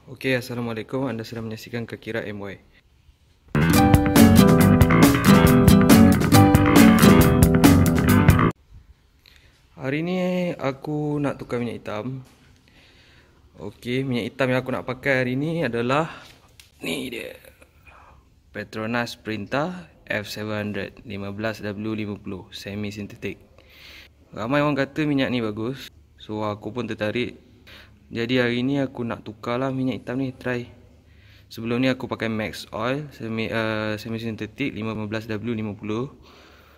Okey, Assalamualaikum. Anda sedang menyaksikan Kakira MY. Hari ni aku nak tukar minyak hitam. Okey, minyak hitam yang aku nak pakai hari ni adalah ni dia. Petronas Sprinta F700 15W50 semi sintetik. Ramai orang kata minyak ni bagus, so aku pun tertarik. Jadi hari ni aku nak tukar lah minyak hitam ni, try. Sebelum ni aku pakai Max Oil semi sintetik 15W50.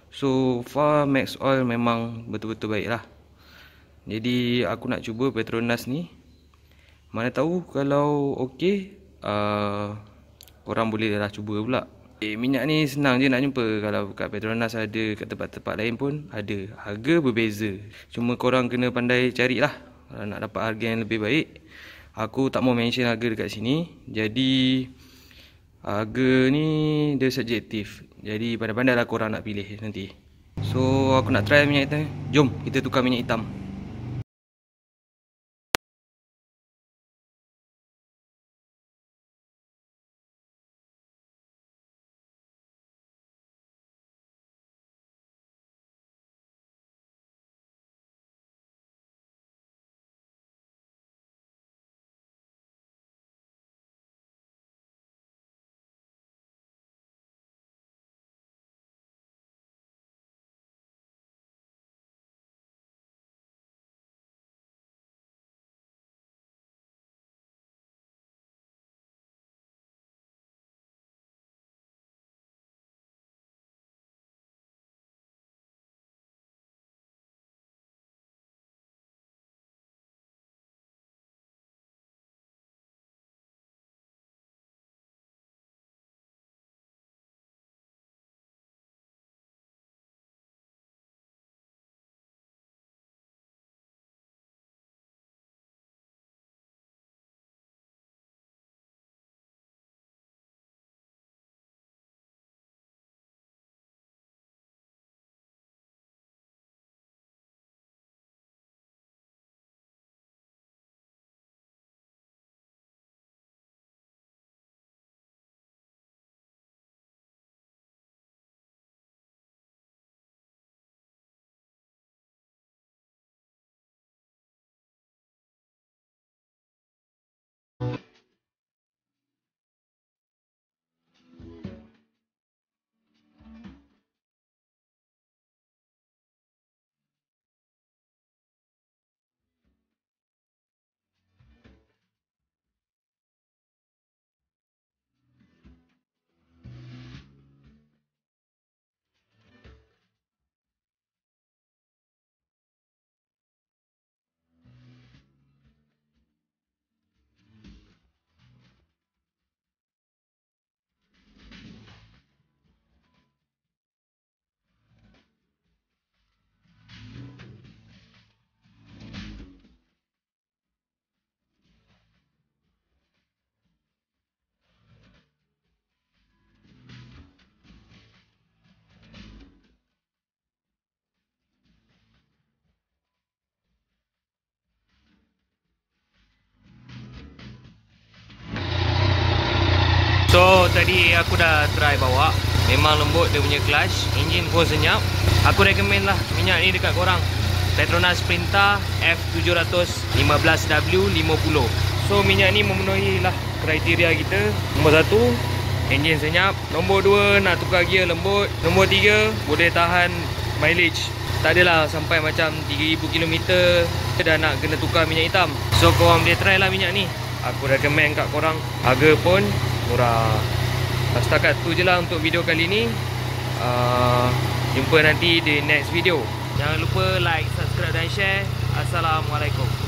So far Max Oil memang betul-betul baik lah. Jadi aku nak cuba Petronas ni. Mana tahu kalau okey, korang boleh lah cuba pula. Minyak ni senang je nak jumpa. Kalau kat Petronas ada, kat tempat-tempat lain pun ada. Harga berbeza, cuma korang kena pandai carilah kalau nak dapat harga yang lebih baik. Aku tak mau mention harga dekat sini. Jadi harga ni dia subjektif. Jadi pandai-pandai lah korang nak pilih nanti. So aku nak try minyak hitam. Jom kita tukar minyak hitam. So tadi aku dah try bawa. Memang lembut dia punya clutch. Enjin pun senyap. Aku recommend lah minyak ni dekat korang. Petronas Sprinta F700 15W50. So minyak ni memenuhi lah kriteria kita. Nombor 1, enjin senyap. Nombor 2, nak tukar gear lembut. Nombor 3, boleh tahan mileage. Tak adalah sampai macam 3000 km dah nak kena tukar minyak hitam. So korang boleh try lah minyak ni. Aku recommend kat korang. Harga pun murah. Setakat tu je lah untuk video kali ni. Jumpa nanti di next video. Jangan lupa like, subscribe dan share. Assalamualaikum.